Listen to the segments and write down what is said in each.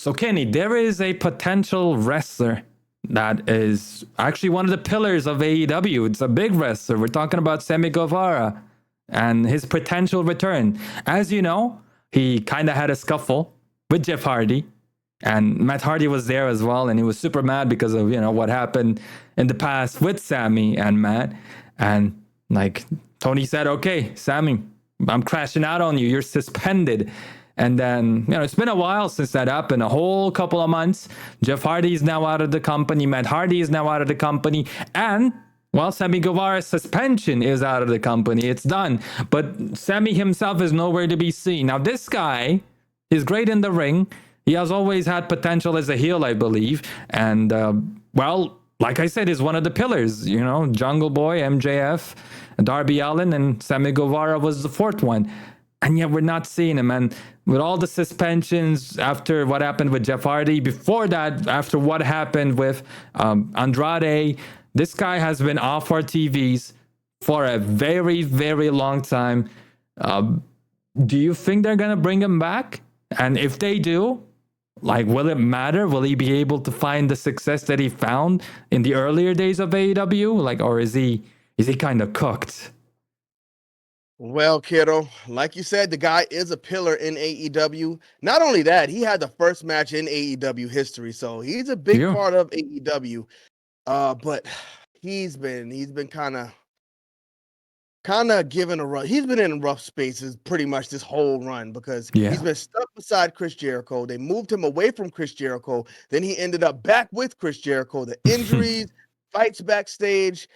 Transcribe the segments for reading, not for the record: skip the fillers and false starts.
So, Kenny, there is a potential wrestler that is actually one of the pillars of AEW. It's a big wrestler. We're talking about Sammy Guevara and his potential return. As you know, he kind of had a scuffle with Jeff Hardy, and Matt Hardy was there as well, and he was super mad because of what happened in the past with Sammy and Matt. And like Tony said, okay, Sammy, I'm crashing out on you. You're suspended. And then, it's been a while since that happened, a whole couple of months. Jeff Hardy is now out of the company. Matt Hardy is now out of the company. And, well, Sammy Guevara's suspension is out of the company. It's done. But Sammy himself is nowhere to be seen. Now, this guy is great in the ring. He has always had potential as a heel, I believe. And, well, like I said, is one of the pillars, Jungle Boy, MJF, Darby Allin, and Sammy Guevara was the fourth one. And yet we're not seeing him. And with all the suspensions after what happened with Jeff Hardy, before that, after what happened with Andrade, this guy has been off our TVs for a very, very long time. Do you think they're going to bring him back? And if they do, will it matter? Will he be able to find the success that he found in the earlier days of AEW? Or is he kind of cooked? Well, kiddo, like you said, the guy is a pillar in AEW. Not only that, he had the first match in AEW history, so he's a big part of AEW. But he's been kind of given a run. He's been in rough spaces pretty much this whole run because he's been stuck beside Chris Jericho. They moved him away from Chris Jericho. Then he ended up back with Chris Jericho. The injuries, fights backstage.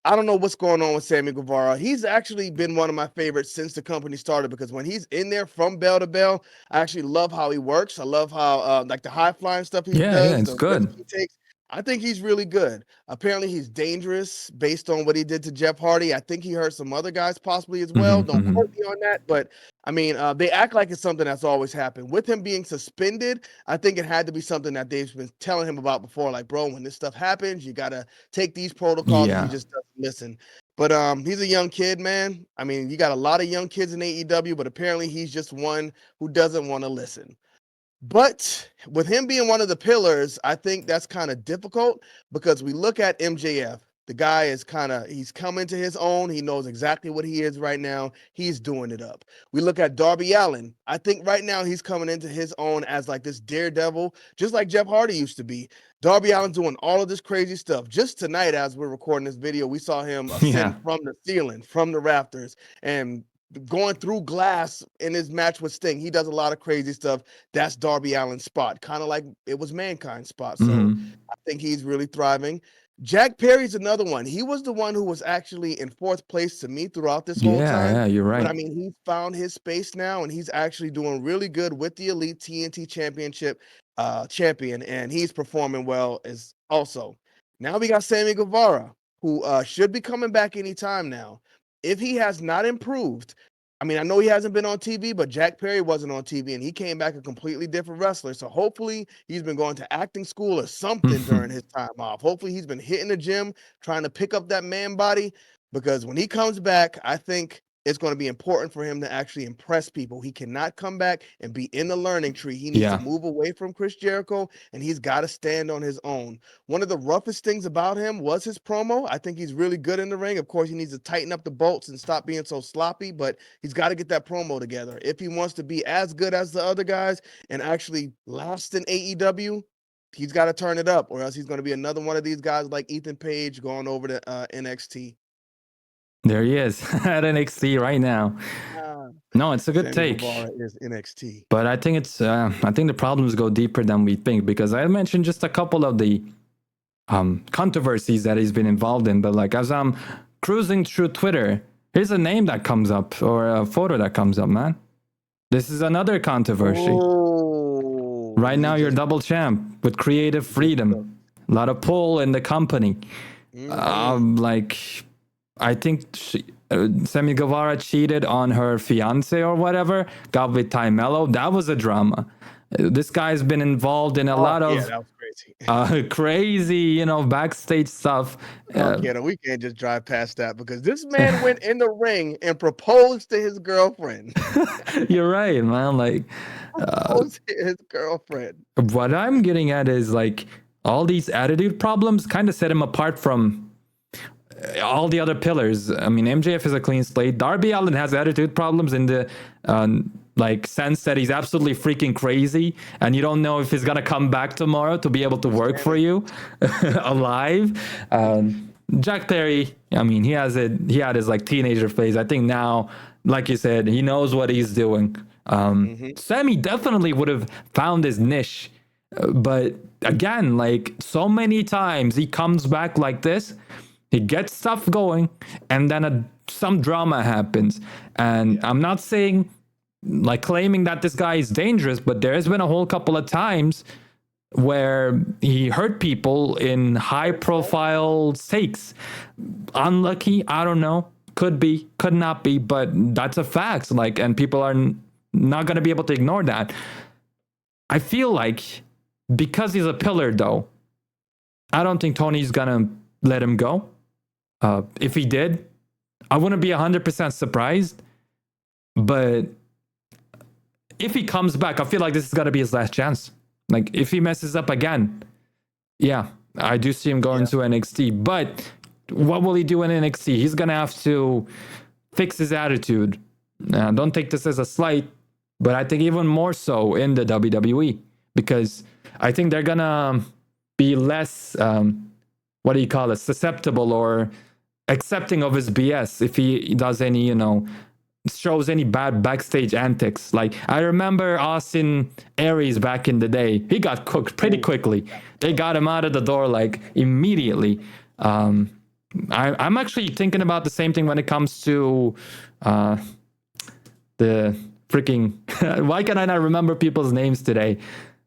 I don't know what's going on with Sammy Guevara. He's actually been one of my favorites since the company started because when he's in there from bell to bell, I actually love how he works. I love how the high flying stuff he does. Yeah, it's good. He takes. I think he's really good. Apparently, he's dangerous based on what he did to Jeff Hardy. I think he hurt some other guys possibly as well. Don't quote me on that, but I mean, they act like it's something that's always happened. With him being suspended, I think it had to be something that they've been telling him about before. Like, bro, when this stuff happens, you gotta take these protocols. Yeah. He just doesn't listen. But he's a young kid, man. I mean, you got a lot of young kids in AEW, but apparently he's just one who doesn't want to listen. But with him being one of the pillars, I think that's kind of difficult because we look at MJF. The guy is he's come into his own. He knows exactly what he is right now. He's doing it up. We look at Darby Allin. I think right now he's coming into his own as like this daredevil, just like Jeff Hardy used to be. Darby Allin doing all of this crazy stuff. Just tonight, as we're recording this video, we saw him ascend from the ceiling, from the rafters, and going through glass in his match with Sting. He does a lot of crazy stuff. That's Darby Allin's spot, kind of like it was Mankind's spot. So I think he's really thriving. Jack Perry's another one. He was the one who was actually in fourth place to me throughout this whole time. Yeah, you're right. But I mean, he's found his space now, and he's actually doing really good with the Elite TNT Championship champion, and he's performing well as also. Now we got Sammy Guevara, who should be coming back anytime now. If he has not improved, I mean, I know he hasn't been on TV, but Jack Perry wasn't on TV, and he came back a completely different wrestler. So hopefully he's been going to acting school or something during his time off. Hopefully he's been hitting the gym, trying to pick up that man body, because when he comes back, I think it's going to be important for him to actually impress people. He cannot come back and be in the learning tree. He needs to move away from Chris Jericho, and he's got to stand on his own. One of the roughest things about him was his promo. I think he's really good in the ring. Of course, he needs to tighten up the bolts and stop being so sloppy, but he's got to get that promo together. If he wants to be as good as the other guys and actually last in AEW, he's got to turn it up, or else he's going to be another one of these guys like Ethan Page going over to NXT. There he is at NXT right now. No, it's a good take. Is NXT. But I think it's I think the problems go deeper than we think, because I mentioned just a couple of the controversies that he's been involved in. But like as I'm cruising through Twitter, here's a name that comes up or a photo that comes up, man. This is another controversy. Oh, right now, you're double champ with creative freedom. A lot of pull in the company. I think Sammy Guevara cheated on her fiance or whatever, got with Ty Mello. That was a drama. This guy's been involved in a lot of crazy. Crazy, backstage stuff. Okay, we can't just drive past that because this man went in the ring and proposed to his girlfriend. You're right, man. Like, Proposed to his girlfriend. what I'm getting at is like all these attitude problems kind of set him apart from all the other pillars. I mean, MJF is a clean slate. Darby Allin has attitude problems in the like sense that he's absolutely freaking crazy, and you don't know if he's gonna come back tomorrow to be able to work for you alive. Jack Perry, I mean, he had his like teenager phase. I think now, like you said, he knows what he's doing. Sammy definitely would have found his niche, but again, like so many times he comes back like this. He gets stuff going, and then some drama happens. And I'm not saying, like, claiming that this guy is dangerous, but there has been a whole couple of times where he hurt people in high-profile stakes. Unlucky, I don't know. Could be, could not be, but that's a fact. Like, and people are not going to be able to ignore that. I feel like because he's a pillar, though, I don't think Tony's going to let him go. If he did, I wouldn't be 100% surprised. But if he comes back, I feel like this is gonna be his last chance. Like if he messes up again, yeah, I do see him going to NXT. But what will he do in NXT? He's gonna have to fix his attitude. Don't take this as a slight, but I think even more so in the WWE, because I think they're gonna be less susceptible or accepting of his BS if he does any, shows any bad backstage antics. Like I remember Austin Aries back in the day, he got cooked pretty quickly. They got him out of the door like immediately. I'm actually thinking about the same thing when it comes to the freaking why can I not remember people's names today?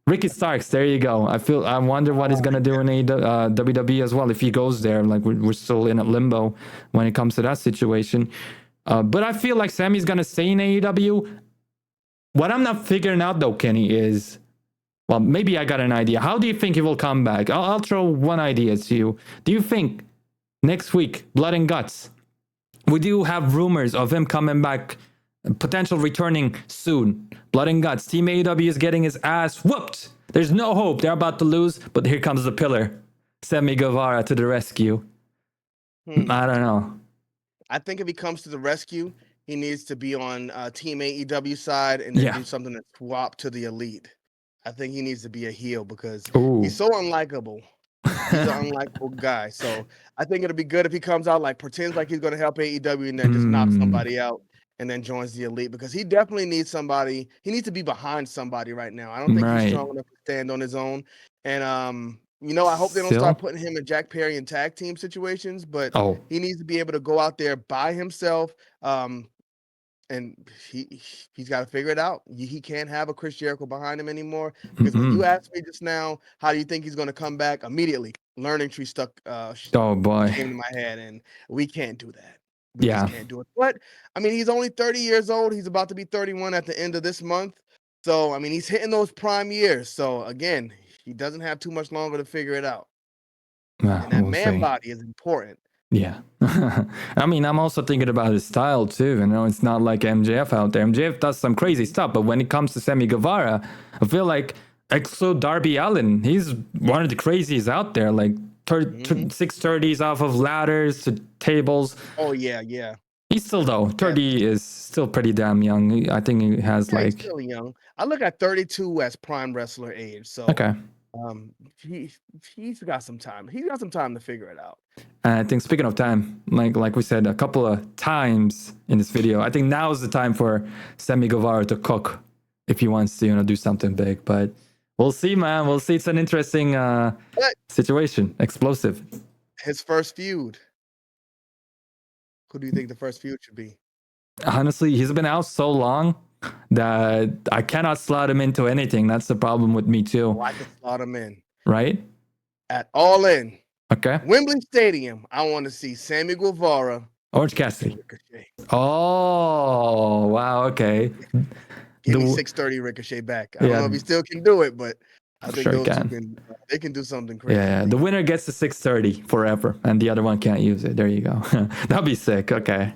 Ricky Starks, there you go. I wonder what he's gonna do in WWE as well if he goes there. Like we're still in a limbo when it comes to that situation. But I feel like Sammy's gonna stay in AEW. What I'm not figuring out though, Kenny, is well, maybe I got an idea. How do you think he will come back? I'll throw one idea to you. Do you think next week, Blood and Guts, we do have rumors of him coming back? Potential returning soon. Blood and Guts. Team AEW is getting his ass whooped. There's no hope. They're about to lose, but here comes the pillar. Sammy Guevara to the rescue. I don't know. I think if he comes to the rescue, he needs to be on Team AEW side and then do something that swap to the Elite. I think he needs to be a heel because he's so unlikable. He's an unlikable guy. So I think it'll be good if he comes out like pretends like he's going to help AEW and then just knock somebody out and then joins the Elite because he definitely needs somebody. He needs to be behind somebody right now. I don't think he's strong enough to stand on his own. And I hope they don't start putting him in Jack Perry and tag team situations, but he needs to be able to go out there by himself. And he's got to figure it out. He can't have a Chris Jericho behind him anymore because when you asked me just now, how do you think he's going to come back? Immediately, Learning Tree stuck. Came to my head, and we can't do that. We just can't do it. But I mean, he's only 30 years old. He's about to be 31 at the end of this month. So I mean, he's hitting those prime years. So again, he doesn't have too much longer to figure it out. And that man body is important. Yeah. I mean, I'm also thinking about his style too. It's not like MJF out there. MJF does some crazy stuff, but when it comes to Sammy Guevara, I feel like exclude Darby Allin, he's one of the craziest out there. Like 630s off of ladders to tables. Oh yeah. He's still though 30 is still pretty damn young. I think he has he's still young. I look at 32 as prime wrestler age. So he's got some time. He's got some time to figure it out. And I think speaking of time, like we said a couple of times in this video, I think now is the time for Sammy Guevara to cook if he wants to do something big. But we'll see, man. We'll see. It's an interesting situation. Explosive. His first feud. Who do you think the first feud should be? Honestly, he's been out so long that I cannot slot him into anything. That's the problem with me too. I can slot him in. Right? At All In. Okay. Wembley Stadium. I want to see Sammy Guevara. Orange Cassidy. Ricochet. Oh, wow. Okay. Give me 630 Ricochet back. I don't know if he still can do it, but I think Sure those two can. can they can do something crazy. Yeah, the winner gets the 630 forever, and the other one can't use it. There you go. That'd be sick. Okay.